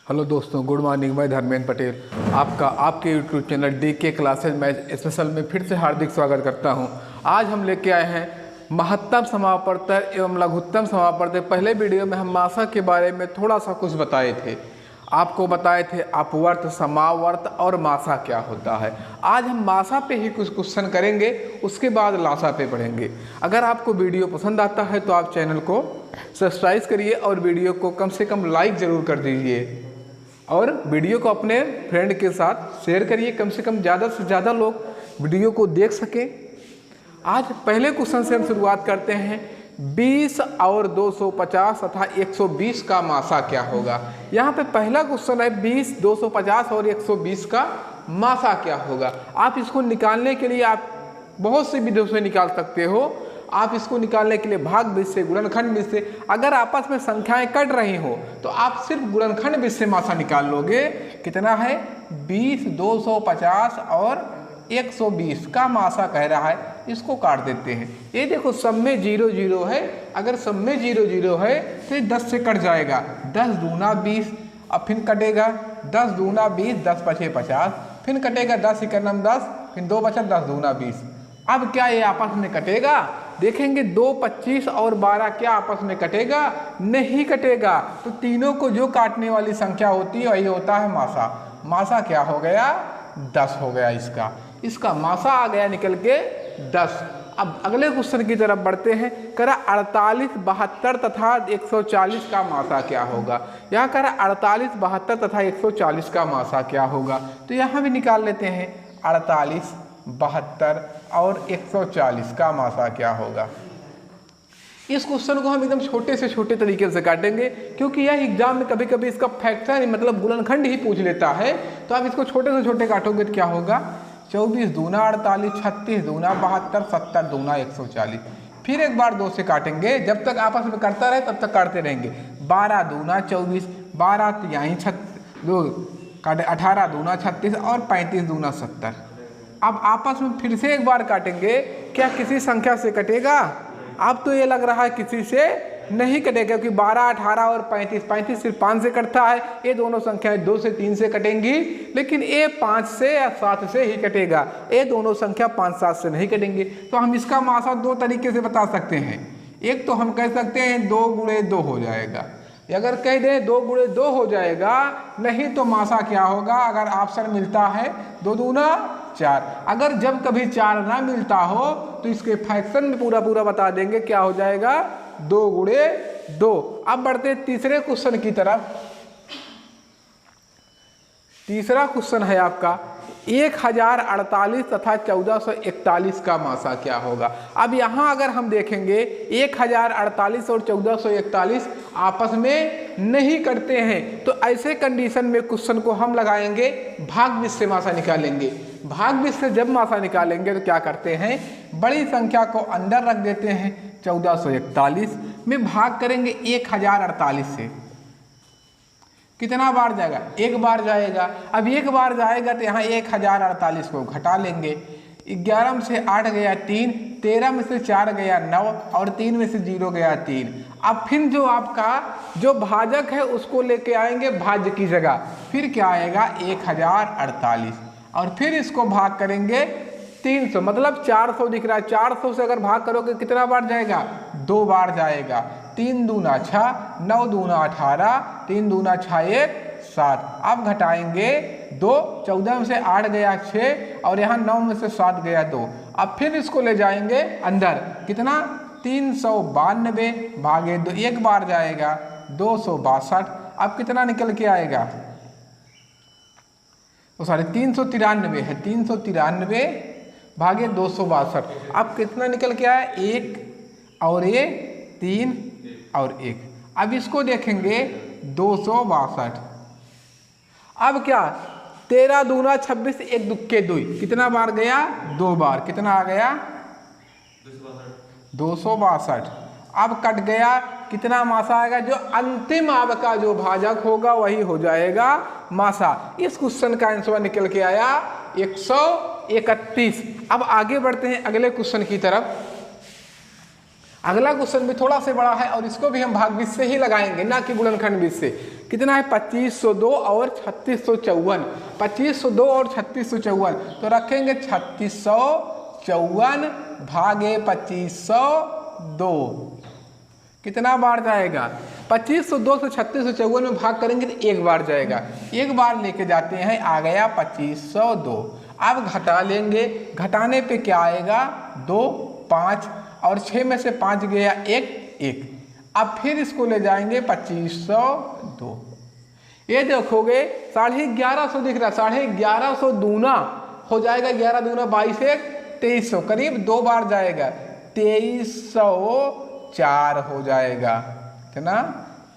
Hello दोस्तों, good morning. मैं धर्मेंद्र पटेल आपका आपके YouTube channel DK classes math special में फिर से हार्दिक स्वागत करता हूं। आज हम लेके आए हैं महत्तम समापवर्तक एवं लघुत्तम समापवर्तक। पहले वीडियो में हम मासा के बारे में थोड़ा सा कुछ बताए थे, आपको बताए थे अपवर्त, समावर्त और मासा क्या होता है। आज हम मासा पे ही कुछ क्वेश्चन करेंगे, उसके बाद लासा पे पढ़ेंगे। अगर आपको वीडियो पसंद आता है तो आप चैनल को सब्सक्राइब करिए और वीडियो को कम से कम लाइक ज़रूर कर दीजिए और वीडियो को अपने फ्रेंड के साथ शेयर करिए, कम से कम ज़्यादा से ज़्यादा लोग वीडियो को देख सकें। आज पहले क्वेश्चन से हम शुरुआत करते हैं। 20 और 250 तथा 120 का मासा क्या होगा। यहाँ पे पहला क्वेश्चन है 20, 250 और 120 का मासा क्या होगा। आप इसको निकालने के लिए आप बहुत सी विधियों से निकाल सकते हो। आप इसको निकालने के लिए भाग विधि से, गुणनखंड विधि से, अगर आपस में संख्याएं कट रही हो तो आप सिर्फ गुणनखंड विधि से मासा निकाल लोगे। कितना है? 20, 250 और 120 का मासा कह रहा है। इसको काट देते हैं। ये देखो सब में 0 0 है। अगर सब में 0 0 है तो ये 10 से कट जाएगा। 10 दूना 20, अब फिर कटेगा 10 दूना 20, 10 पचे 50, फिर कटेगा 10 इकन्नम 10, फिर 2 बचा 10 दूना 20। अब क्या ये आपस में कटेगा? देखेंगे 2, 25 और 12 क्या आपस में कटेगा? नहीं कटेगा। तो तीनों को जो काटने वाली संख्या होती है वही होता है मासा। मासा क्या हो गया? 10 हो गया। इसका मासा आ गया निकल के 10। अब अगले क्वेश्चन की तरफ बढ़ते हैं। करा 48, 72 तथा 140 का मासा क्या होगा। यहाँ करा 48, 72 तथा 140 का मासा क्या होगा। तो यहाँ भी निकाल लेते हैं। 48, 72 और 140 का मासा क्या होगा। इस क्वेश्चन को हम एकदम छोटे से छोटे तरीके से काटेंगे, क्योंकि यह एग्जाम में कभी कभी इसका फ्रैक्शन मतलब गुणनखंड ही पूछ लेता है। तो आप इसको छोटे से छोटे काटोगे तो क्या होगा? 24 दूना 48, 36 दूना 72, 70 दूना 140। फिर एक बार 2 से काटेंगे, जब तक आपस में करता रहे तब तक काटते रहेंगे। 12 दूना 24, 12 यहीं 18 दूना 36 और 35 दूना 70। अब आपस में फिर से एक बार काटेंगे। क्या किसी संख्या से कटेगा? अब तो ये लग रहा है किसी से नहीं कटेगा, क्योंकि 12, 18 और 35 सिर्फ 5 से कटता है। ये दोनों संख्याएं 2 से 3 से कटेंगी, लेकिन ये 5 से या 7 से ही कटेगा। ये दोनों संख्या 5, 7 से नहीं कटेंगे। तो हम इसका मासा 2 तरीके से बता सकते हैं। एक तो हम कह सकते हैं 2 गुणे 2 हो जाएगा। अगर कह दें 2 गुणे 2 हो जाएगा, नहीं तो मासा क्या होगा? अगर ऑप्शन मिलता है 2 दूना 4। अगर जब कभी 4 ना मिलता हो तो इसके फ्रैक्शन में पूरा बता देंगे। क्या हो जाएगा? 2 गुणे 2। अब बढ़ते तीसरे क्वेश्चन की तरफ। तीसरा क्वेश्चन है आपका 1048 तथा 1441 का मासा क्या होगा। अब यहाँ अगर हम देखेंगे 1048 और 1441 आपस में नहीं करते हैं, तो ऐसे कंडीशन में क्वेश्चन को हम लगाएंगे भाग विधि से मासा निकालेंगे। भाग विधि से जब मासा निकालेंगे तो क्या करते हैं? बड़ी संख्या को अंदर रख देते हैं। 1441 में भाग करेंगे 1048 से। कितना बार जाएगा? एक बार जाएगा। अब एक बार जाएगा तो यहाँ 1048 को घटा लेंगे। 11 में से 8 गया 3, 13 में से 4 गया 9 और 3 में से 0 गया 3। अब फिर जो आपका जो भाजक है उसको लेके आएंगे भाज्य की जगह। फिर क्या आएगा? 1048 और फिर इसको भाग करेंगे 300, मतलब 400 दिख रहा है। 400 से अगर भाग करोगे कितना बार जाएगा? 2 बार जाएगा। 3 दूना 6, 9 दूना 18, 3 दूना 6 1 7। अब घटाएंगे 2, 14 में से 8 गया 6 और यहाँ 9 में से 7 गया 2। अब फिर इसको ले जाएंगे अंदर। कितना? 392 भागे 2, एक बार जाएगा 262। अब कितना निकल के आएगा? तो 393 है। 393 भागे 262। अब कितना निकल के आया? 1 और 1, 3 और 1। अब इसको देखेंगे 262। अब क्या? 13 दूना 26, 1 दुक्के 2। कितना बार गया? 2 बार। कितना आ गया? 262। अब कट गया। कितना मासा आएगा? जो अंतिम आपका जो भाजक होगा वही हो जाएगा मासा। इस क्वेश्चन का आंसर निकल के आया 131। अब आगे बढ़ते हैं अगले क्वेश्चन की तरफ। अगला क्वेश्चन भी थोड़ा सा बड़ा है और इसको भी हम भाग 20 से ही लगाएंगे, ना कि गुणनखंड 20 से। कितना है 2502 और 3654, 2502 और 3654, तो रखेंगे 3654 भागे 2502, कितना बार जाएगा 2502 से 3654 में भाग करेंगे तो एक बार जाएगा, एक बार लेके जाते हैं, आ गया 2502। अब घटा लेंगे, घटाने पे क्या आएगा 2 5 और 6 में से 5 गया 1। अब फिर इसको ले जाएंगे 2502। ये देखोगे 1150 दिख रहा है, 1150 दूना हो जाएगा, 11 दूना 22 1 2300, करीब 2 बार जाएगा, 2304 हो जाएगा। कितना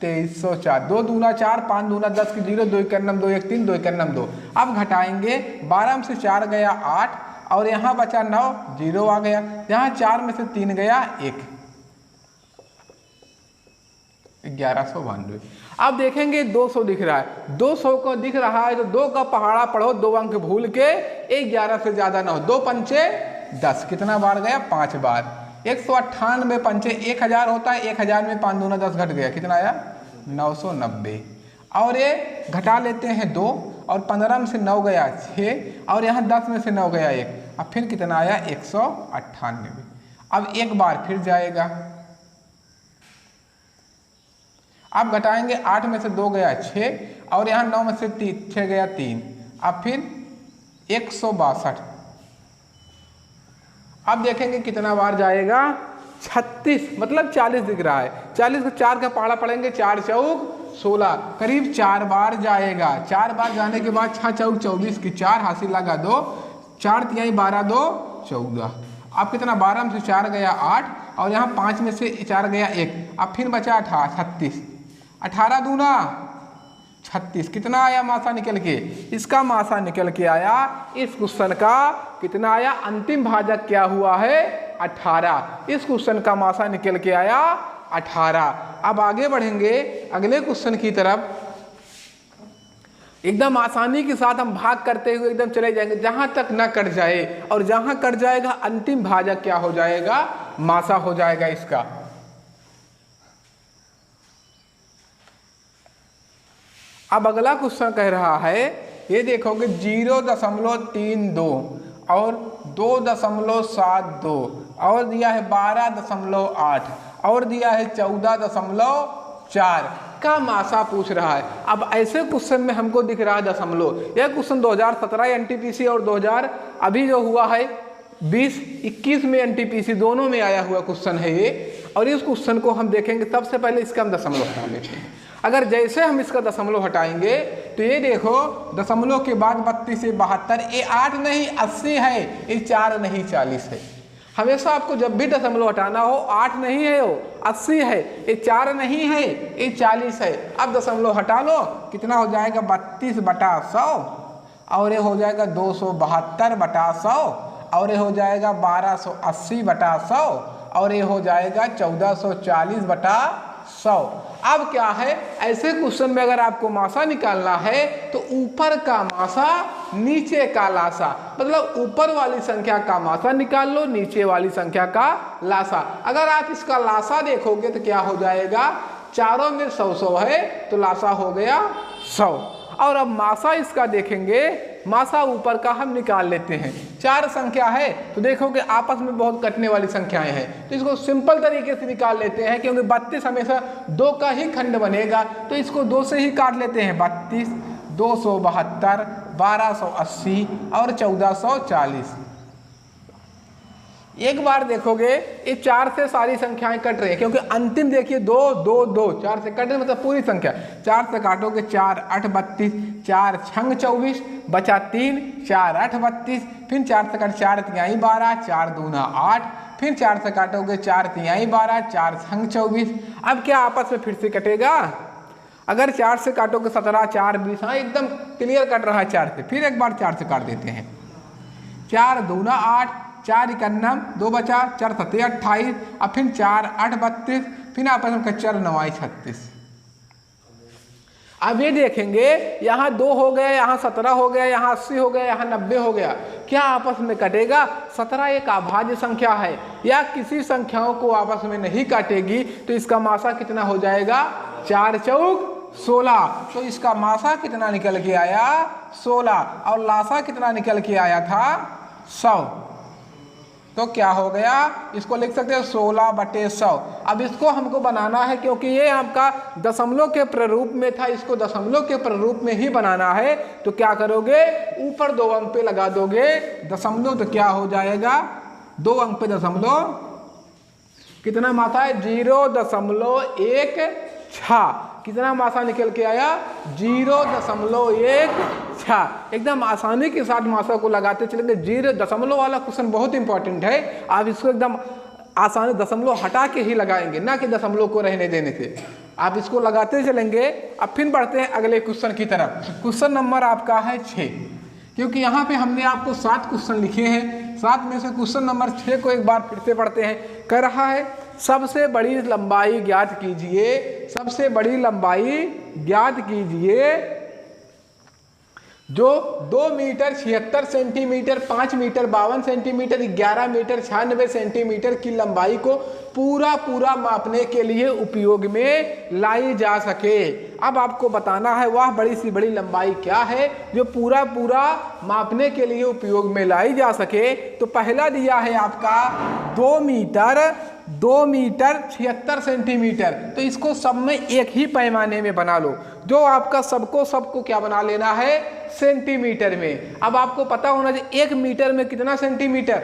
2304, 2 दूना 4, 5 दूना 10 की 0, 2 1 2 1 3, 2 1 2। अब घटाएंगे, 12 में से 4 गया 8 और यहाँ बचा 9, 0 आ गया, यहाँ 4 में से 3 गया 1, 1192। अब देखेंगे 200 दिख रहा है, 200 को दिख रहा है तो 2 का पहाड़ा पढ़ो, 2 अंक भूल के, 11 से ज्यादा ना हो, 2 पंचे 10, कितना बार गया 5 बार, 198 पंचे 1000 होता है, 1000 में 5 दूना 10 घट गया, कितना आया 990। और ये घटा लेते हैं 2 और 15 में से 9 गया 6 और यहाँ 10 में से 9 गया 1, अब फिर कितना आया 198। अब एक बार फिर जाएगा, अब घटाएंगे, 8 में से 2 गया 6 और यहाँ 9 में से 6 गया 3, अब फिर 162। अब देखेंगे कितना बार जाएगा 36, मतलब 40 दिख रहा है, 40 को 4 का पहाड़ा पड़ेंगे, 4 चौक 16, करीब 4 बार जाएगा। 4 बार जाने के बाद 6 चौक 24 की 4 हासिल लगा 2, 4 तिहाई 12 2 14। अब कितना 12 में से 4 गया 8 और यहाँ 5 में से 4 गया 1, अब फिर बचा 36, 18 दूना 36, कितना आया मासा निकल के, इसका मासा निकल के आया, इस क्वेश्चन का कितना आया, अंतिम भाजक क्या हुआ है 18, इस क्वेश्चन का मासा निकल के आया 18। अब आगे बढ़ेंगे अगले क्वेश्चन की तरफ, एकदम आसानी के साथ हम भाग करते हुए एकदम चले जाएंगे, जहां तक न कट जाए, और जहां कट जाएगा अंतिम भाजक क्या हो जाएगा, मासा हो जाएगा इसका। अब अगला क्वेश्चन कह रहा है, ये देखोगे 0.32 और 2.72 और दिया है 12.8 और दिया है 14.4 का मासा पूछ रहा है। अब ऐसे क्वेश्चन में हमको दिख रहा है दशमलव, यह क्वेश्चन 2017 एनटीपीसी और 2000 अभी जो हुआ है 2021 में एनटीपीसी दोनों में आया हुआ क्वेश्चन है ये। और इस क्वेश्चन को हम देखेंगे, सबसे पहले इसका हम दशमलव हटा लेते हैं। अगर जैसे हम इसका दशमलव हटाएंगे तो ये देखो दशमलव के बाद 32 से 72, ये 8 नहीं 80 है, ये 4 नहीं 40 है। हमेशा आपको जब भी दशमलव हटाना हो 8 नहीं है वो 80 है, ये 4 नहीं है ये 40 है। अब दशमलव हटा लो, कितना हो जाएगा 32/100 और ये हो जाएगा 272/100 और ये हो जाएगा 1280/100 और ये हो जाएगा 1440/100। अब क्या है, ऐसे क्वेश्चन में अगर आपको मासा निकालना है तो ऊपर का मासा नीचे का लासा, मतलब ऊपर वाली संख्या का मासा निकाल लो, नीचे वाली संख्या का लासा। अगर आप इसका लासा देखोगे तो क्या हो जाएगा, चारों में 100 है तो लासा हो गया 100। और अब मासा इसका देखेंगे, मासा ऊपर का हम निकाल लेते हैं। 4 संख्या है तो देखोगे आपस में बहुत कटने वाली संख्याएं हैं, तो इसको सिंपल तरीके से निकाल लेते हैं, क्योंकि 32 हमेशा 2 का ही खंड बनेगा, तो इसको 2 से ही काट लेते हैं। 32, 272, 1280 और 1440। एक बार देखोगे ये 4 से सारी संख्याएं कट रही है, क्योंकि अंतिम देखिए 2 2 2 4 से कट रहे, मतलब पूरी संख्या। 4 से काटोगे 4 8 32, 4 छंग 24, बचा 3, 4 8 32, फिर 4 से काट 4 तिहाई 12, 4 दूना 8, फिर 4 से काटोगे 4 तिहाई 12, 4 छंग 24। अब क्या आपस में फिर से कटेगा, अगर 4 से काटोगे 17, 4 20, हाँ एकदम क्लियर कट रहा है 4 से। फिर एक बार 4 से काट देते हैं, 4 दूना 8, 4 51, 2 बचा, 4 7 28, अब फिर 4 8 32, फिर आपस में 4 9 36। अब ये देखेंगे यहाँ 2 हो गया, यहाँ 17 हो गया, यहाँ 80 हो गया, यहाँ 90 हो गया, क्या आपस में कटेगा? 17 एक अभाज्य संख्या है या किसी संख्याओं को आपस में नहीं काटेगी, तो इसका मासा कितना हो जाएगा? 4 चौक 16। तो इसका मासा कितना निकल के आया? 16। और लासा कितना निकल के आया था? 100। तो क्या हो गया? इसको लिख सकते हैं 16/100। अब इसको हमको बनाना है, क्योंकि ये आपका दशमलव के प्रारूप में था, इसको दशमलव के प्रारूप में ही बनाना है। तो क्या करोगे? ऊपर 2 अंक पे लगा दोगे दशमलव, तो क्या हो जाएगा? 2 अंक पे दशमलव, कितना मासा है? 0.16। कितना मासा निकल के आया? 0.16। एकदम आसानी के साथ मासा को लगाते चलेंगे। 0 वाला क्वेश्चन बहुत इंपॉर्टेंट है। आप इसको एकदम आसानी दशमलव हटा के ही लगाएंगे, ना कि दशमलव को रहने देने से। आप इसको लगाते चलेंगे। अब फिर बढ़ते हैं अगले क्वेश्चन की तरफ। क्वेश्चन नंबर आपका है 6, क्योंकि यहाँ पे हमने आपको 7 क्वेश्चन लिखे हैं। 7 में से क्वेश्चन नंबर 6 को एक बार फिर से पढ़ते हैं। कह रहा है सबसे बड़ी लंबाई ज्ञात कीजिए। सबसे बड़ी लंबाई ज्ञात कीजिए जो 2 metre 76 centimetre, 5 metre 52 centimetre, 11 metre 96 centimetre की लंबाई को पूरा मापने के लिए उपयोग में लाई जा सके। अब आपको बताना है वह बड़ी सी बड़ी लंबाई क्या है जो पूरा मापने के लिए उपयोग में लाई जा सके। तो पहला दिया है आपका 2 मीटर 76 सेंटीमीटर। तो इसको सब में एक ही पैमाने में बना लो, जो आपका सबको क्या बना लेना है? सेंटीमीटर में। अब आपको पता होना चाहिए 1 मीटर में कितना सेंटीमीटर?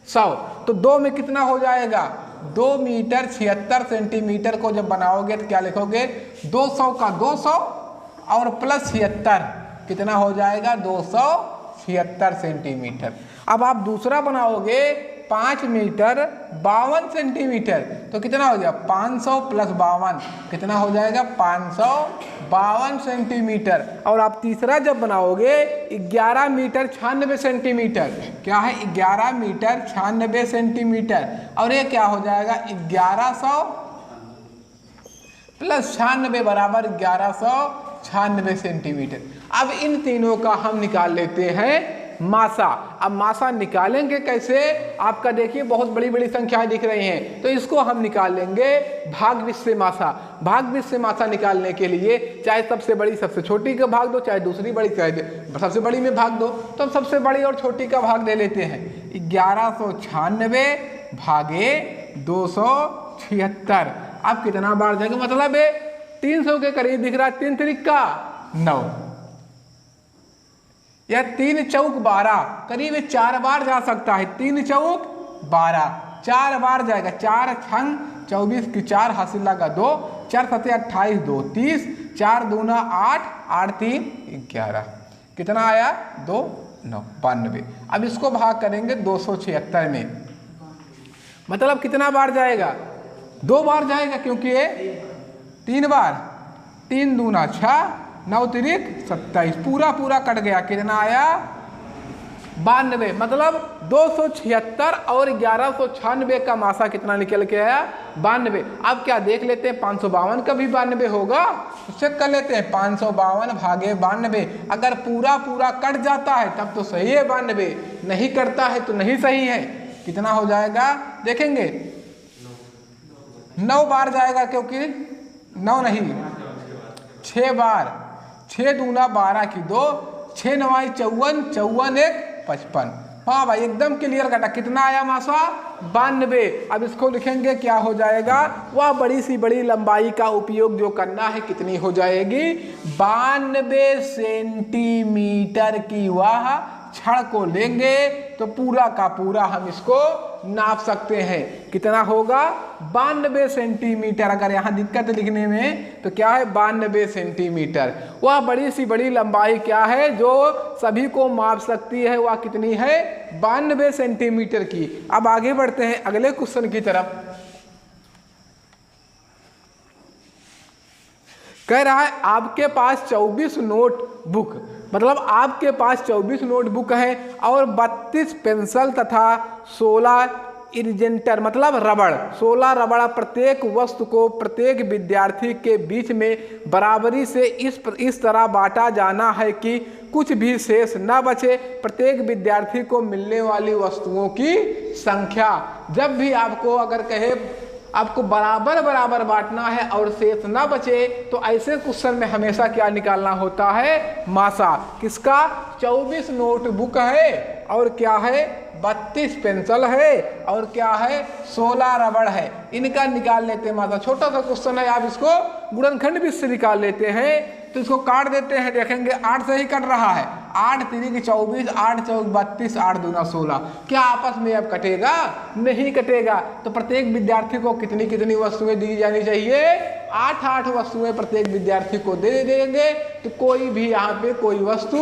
100। तो 2 में कितना हो जाएगा? 2 मीटर 76 सेंटीमीटर को जब बनाओगे तो क्या लिखोगे? 200 का 200 और प्लस 76 कितना हो जाएगा? 276 सेंटीमीटर। अब आप दूसरा बनाओगे 5 मीटर 52 सेंटीमीटर, तो कितना हो जाएगा? 500 प्लस 52 कितना हो जाएगा? 552 सेंटीमीटर। और आप तीसरा जब बनाओगे 11 मीटर 96 सेंटीमीटर, क्या है? 11 मीटर 96 सेंटीमीटर। और ये क्या हो जाएगा? 1100 प्लस 96 बराबर 1196 सेंटीमीटर। अब इन तीनों का हम निकाल लेते हैं मासा। अब मासा निकालेंगे कैसे? आपका देखिए बहुत बड़ी संख्याएं दिख रही हैं, तो इसको हम निकाल लेंगे भाग विश्व मासा। भाग विश्व मासा निकालने के लिए चाहे सबसे बड़ी सबसे छोटी का भाग दो, चाहे दूसरी बड़ी चाहे सबसे बड़ी में भाग दो। तो हम सबसे बड़ी और छोटी का भाग ले लेते हैं। 1196 भागे 276। अब कितना बार जाएगा? मतलब 300 के करीब दिख रहा है। 3 त्रिका 9 या 3 चौक 12, करीब 4 बार जा सकता है। 3 चौक 12 4 बार जाएगा। 4 छंग 24 की 4 हासिल लगा 2, 4 सते 28 2 30, 4 दूना 8 8 3 11। कितना आया? 2 9 92। अब इसको भाग करेंगे 276 में, मतलब कितना बार जाएगा? 2 बार जाएगा, क्योंकि ये 3 बार। 3 दूना 6 9 तिरिक 27, पूरा कट गया। कितना आया? 92। मतलब 276 और 1196 का मासा कितना निकल के आया? 92। अब क्या देख लेते हैं 552 का भी 92 होगा, चेक कर लेते हैं। 552 भागे 92, अगर पूरा कट जाता है तब तो सही है 92, नहीं कटता है तो नहीं सही है। कितना हो जाएगा देखेंगे? 9 बार जाएगा, क्योंकि 9 नहीं 6 बार। 6 दूना 12 की 2, 6 9 54, 54 1 55। हाँ भाई एकदम क्लियर कटा। कितना आया मासा? 92। अब इसको लिखेंगे क्या हो जाएगा? वह बड़ी सी बड़ी लंबाई का उपयोग जो करना है कितनी हो जाएगी? 92 सेंटीमीटर की वह छड़ को लेंगे तो पूरा का पूरा हम इसको नाप सकते हैं। कितना होगा? 92 सेंटीमीटर। अगर यहाँ दिक्कत लिखने में तो क्या है? 92 सेंटीमीटर। वह बड़ी सी बड़ी लंबाई क्या है जो सभी को माप सकती है? वह कितनी है? 92 सेंटीमीटर की। अब आगे बढ़ते हैं अगले क्वेश्चन की तरफ। कह रहा है आपके पास 24 नोटबुक, मतलब आपके पास 24 नोटबुक हैं और 32 पेंसिल तथा 16 इरेजेंटर मतलब रबड़, 16 रबड़ प्रत्येक वस्तु को प्रत्येक विद्यार्थी के बीच में बराबरी से इस तरह बांटा जाना है कि कुछ भी शेष न बचे। प्रत्येक विद्यार्थी को मिलने वाली वस्तुओं की संख्या, जब भी आपको अगर कहे आपको बराबर बराबर बांटना है और शेष ना बचे, तो ऐसे क्वेश्चन में हमेशा क्या निकालना होता है, मासा। किसका? 24 नोटबुक है और क्या है, 32 पेंसिल है और क्या है, 16 रबड़ है, इनका निकाल लेते हैं मासा। छोटा सा क्वेश्चन है, आप इसको गुणनखंड भी से निकाल लेते हैं। तो इसको काट देते हैं, देखेंगे 8 से ही कट रहा है, 8 3 24, 8 4 32, 8 2 16। क्या आपस में अब कटेगा? नहीं कटेगा। तो प्रत्येक विद्यार्थी को कितनी कितनी वस्तुएं दी जानी चाहिए? 8 वस्तुएं प्रत्येक विद्यार्थी को दे देंगे, तो कोई भी यहाँ पे कोई वस्तु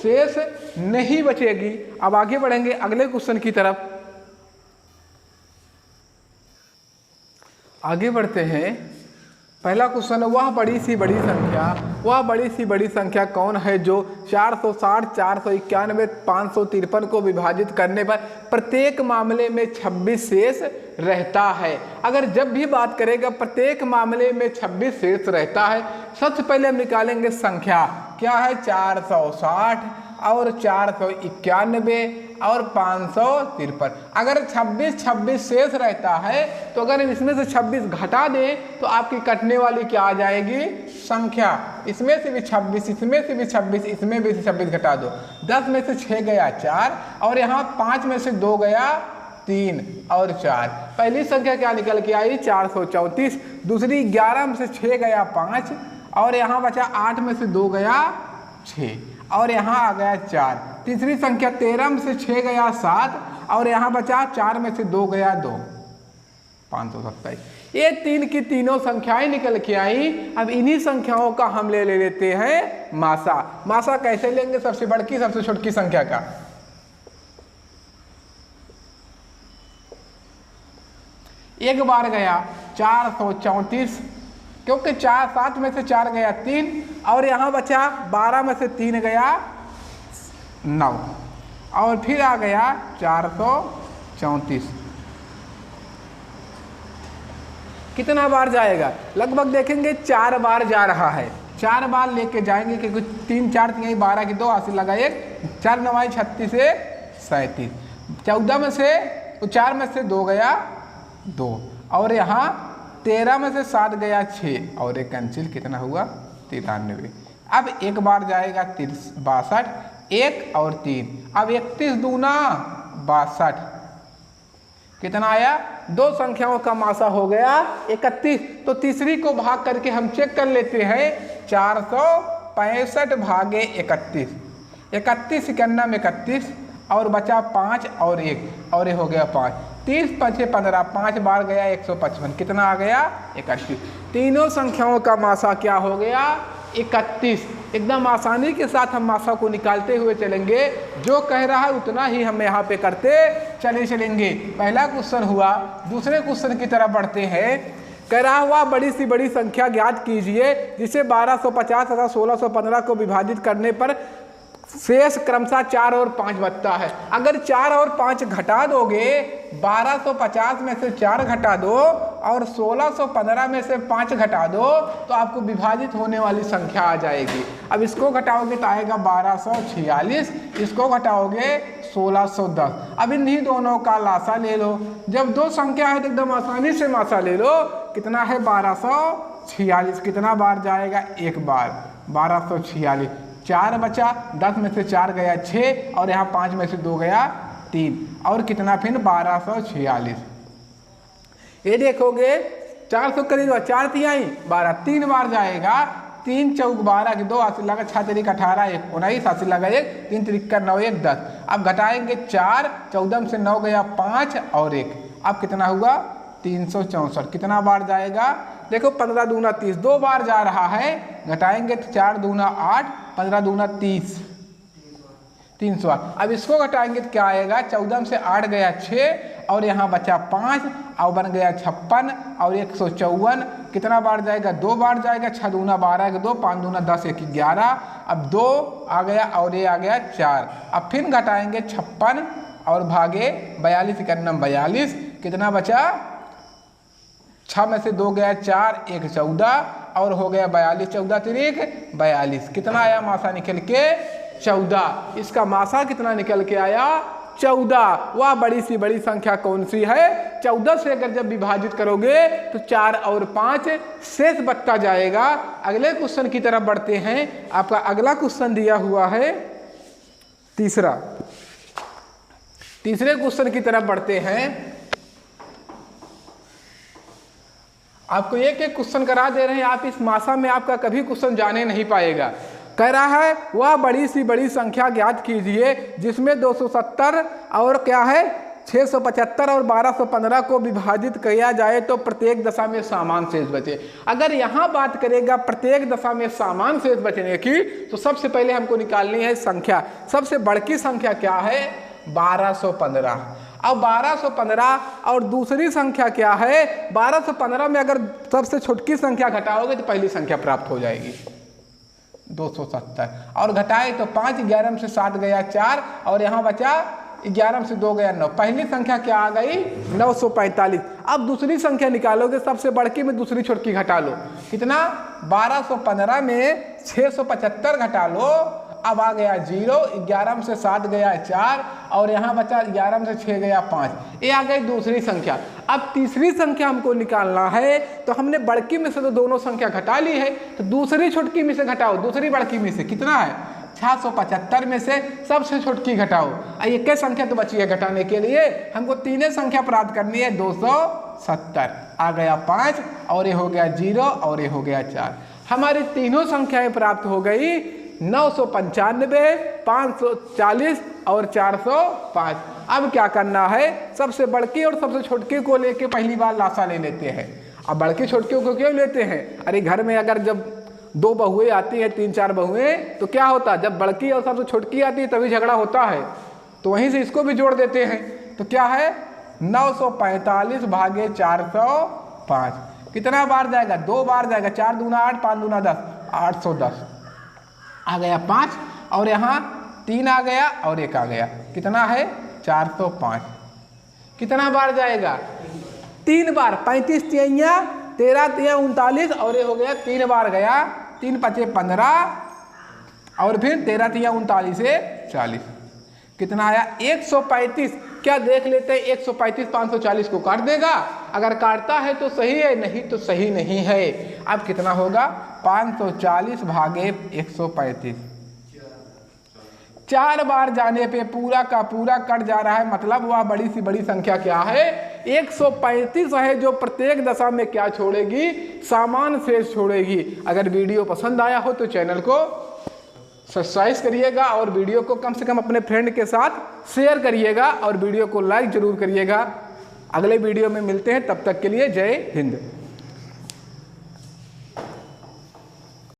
शेष नहीं बचेगी। अब आगे बढ़ेंगे अगले क्वेश्चन की तरफ। आगे बढ़ते हैं। पहला क्वेश्चन है, वह बड़ी सी बड़ी संख्या कौन है जो 460, 491, 553 को विभाजित करने पर प्रत्येक मामले में 26 शेष रहता है। अगर जब भी बात करेगा प्रत्येक मामले में 26 शेष रहता है, सबसे पहले हम निकालेंगे संख्या। क्या है? 460 और 491 और 553। अगर 26 शेष रहता है, तो अगर इसमें से 26 घटा दें तो आपकी कटने वाली क्या आ जाएगी? संख्या। इसमें से भी 26, इसमें से भी 26, इसमें भी 26 घटा दो। 10 में से 6 गया 4 और यहाँ 5 में से 2 गया 3 और 4। पहली संख्या क्या निकल के आई? 434। दूसरी 11 में से 6 गया 5 और यहाँ बचा 8 में से 2 गया 6 और यहाँ आ गया 4। तीसरी संख्या 13 में से 6 गया 7 और यहाँ बचा 4 में से 2 गया 2, 527। ये 3 की तीनों संख्याएं निकल के आई। अब इन्हीं संख्याओं का हम ले लेते हैं मासा। मासा कैसे लेंगे? सबसे बड़की सबसे छोटी संख्या का। एक बार गया 434, क्योंकि 7 में से 4 गया 3 और यहाँ बचा 12 में से 3 गया 9 और फिर आ गया 434। कितना बार जाएगा? लगभग देखेंगे 4 बार जा रहा है। 4 बार लेके जाएंगे, क्योंकि 3 4 3 12 की 2 80 लगा 1, 4 9 36 से 37। 14 में से 4 में से 2 गया 2 और यहाँ 13 में से 7 गया 6 और एक कैंसिल, कितना हुआ? 93। अब एक बार जाएगा 62, 1 और 3। अब 31 दूना 62, कितना आया? 2 संख्याओं का मासा हो गया 31। तो तीसरी को भाग करके हम चेक कर लेते हैं। 465 भागे 31, 31 91 में 31 और बचा 5 और 1 और ये हो गया 5। 30 5 15, 5 बार गया 155, कितना आ गया? 31। तीनों संख्याओं का मासा क्या हो गया? 31। एकदम आसानी के साथ हम मासा को निकालते हुए चलेंगे। जो कह रहा है उतना ही हम यहाँ पे करते चलेंगे। पहला क्वेश्चन हुआ। दूसरे क्वेश्चन की तरफ बढ़ते हैं। कह रहा हुआ बड़ी सी बड़ी संख्या ज्ञात कीजिए जिसे 1250 तथा 1615 को विभाजित करने पर शेष क्रमशः 4 और 5 बचता है। अगर 4 और 5 घटा दोगे, 1250 में से 4 घटा दो और 1615 में से 5 घटा दो, तो आपको विभाजित होने वाली संख्या आ जाएगी। अब इसको घटाओगे तो आएगा 1246, इसको घटाओगे 1610। अब इन्हीं दोनों का लासा ले लो। जब 2 संख्या है तो एकदम आसानी से मासा ले लो। कितना है? 1246। कितना बार जाएगा? एक बार, 1246। 4 बचा, 10 में से 4 गया 6 और यहाँ 5 में से 2 गया 3 और कितना? फिर 1246। ये देखोगे 400 करीब 4 तिहाई 12, 3 बार जाएगा। 3 चौक 12 की 2 80 लगा, 6 तिरिक 18 1 19 80 लगा 1, 3 तिरिक 9 1 10। अब घटाएंगे 4, 14 में से 9 गया 5 और 1। अब कितना हुआ? 364। कितना बार जाएगा? देखो 15 दूना 30, 2 बार जा रहा है। घटाएंगे तो 4 दूना 8, 15 दूना 30, 308। अब इसको घटाएंगे तो क्या आएगा? 14 से 8 गया 6 और यहाँ बचा 5 और बन गया 56 और 154। कितना बार जाएगा? 2 बार जाएगा। 6 दूना 12 के 2, 5 दूना 10 1 11। अब 2 आ गया और ये आ गया 4। अब फिर घटाएंगे 56 और भागे 42 41 42, कितना बचा, 6 में से 2 गया 4, 1 14 और हो गया 42, 14 तिरिक 42। कितना आया मासा निकल के 14। इसका मासा कितना निकल के आया 14। वह बड़ी सी बड़ी संख्या कौन सी है, 14 से अगर जब विभाजित करोगे तो 4 और 5 शेष बचता जाएगा। अगले क्वेश्चन की तरफ बढ़ते हैं। आपका अगला क्वेश्चन दिया हुआ है तीसरे क्वेश्चन की तरफ बढ़ते हैं। आपको एक एक क्वेश्चन करा दे रहे हैं, आप इस मासा में आपका कभी क्वेश्चन जाने नहीं पाएगा। कह रहा है वह बड़ी सी बड़ी संख्या ज्ञात कीजिए जिसमें 270 और क्या है 675 और 1215 को विभाजित किया जाए तो प्रत्येक दशा में समान शेष बचे। अगर यहाँ बात करेगा प्रत्येक दशा में समान शेष बचने की, तो सबसे पहले हमको निकालनी है संख्या। सबसे बड़की संख्या क्या है 1215। अब 1215 और दूसरी संख्या क्या है 1215 में अगर सबसे छोटकी संख्या घटाओगे तो पहली संख्या प्राप्त हो जाएगी 270 और घटाए तो 5, 11 से 7 गया 4 और यहाँ बचा 11 से 2 गया 9। पहली संख्या क्या आ गई 945। अब दूसरी संख्या निकालोगे, सबसे बड़की में दूसरी छोटकी घटा लो। कितना 1215 में 675 घटा लो, अब आ गया 0, 11 से 7 गया 4 और यहाँ बचा 11 से 6 गया 5। ये आ गई दूसरी संख्या। अब तीसरी संख्या हमको निकालना है, तो हमने बड़की में से तो दोनों संख्या घटा ली है, तो दूसरी छोटकी में से घटाओ। दूसरी बड़की में से कितना है 675 में से सबसे छोटकी घटाओ। एक संख्या तो बची है घटाने के लिए, हमको तीनों संख्या प्राप्त करनी है 270। आ गया 5 और ये हो गया 0 और ये हो गया 4। हमारी तीनों संख्याएं प्राप्त हो गई 995, 540 और 405। अब क्या करना है, सबसे बड़की और सबसे छोटकी को लेके पहली बार लासा ले लेते हैं। अब बड़की छोटकी को क्यों लेते हैं, अरे घर में अगर जब 2 बहुएं आती हैं 3-4 बहुएं तो क्या होता है, जब बड़की और सबसे छोटकी आती है तभी झगड़ा होता है, तो वहीं से इसको भी जोड़ देते हैं। तो क्या है 945 भागे 405 कितना बार जाएगा 2 बार जाएगा। 4 दूना 8, 5 दूना 10, 810 आ गया 5 और यहाँ 3 आ गया और 1 आ गया। कितना है 405। कितना बार जाएगा 3 बार। 35 तिया 13 तिया 39 और ये हो गया 3 बार गया। 3 पचे 15 और फिर 13 तिया 39 से 40। कितना आया 135। क्या देख लेते हैं 135 540 को काट देगा, अगर काटता है तो सही है, नहीं तो सही नहीं है। अब कितना होगा 540 भागे 135। 4 बार जाने पे पूरा का पूरा कट जा रहा है, मतलब वह बड़ी सी बड़ी संख्या क्या है 135 है, जो प्रत्येक दशा में क्या छोड़ेगी समान शेष छोड़ेगी। अगर वीडियो पसंद आया हो तो चैनल को सब्सक्राइब करिएगा और वीडियो को कम से कम अपने फ्रेंड के साथ शेयर करिएगा और वीडियो को लाइक जरूर करिएगा। अगले वीडियो में मिलते हैं, तब तक के लिए जय हिंद।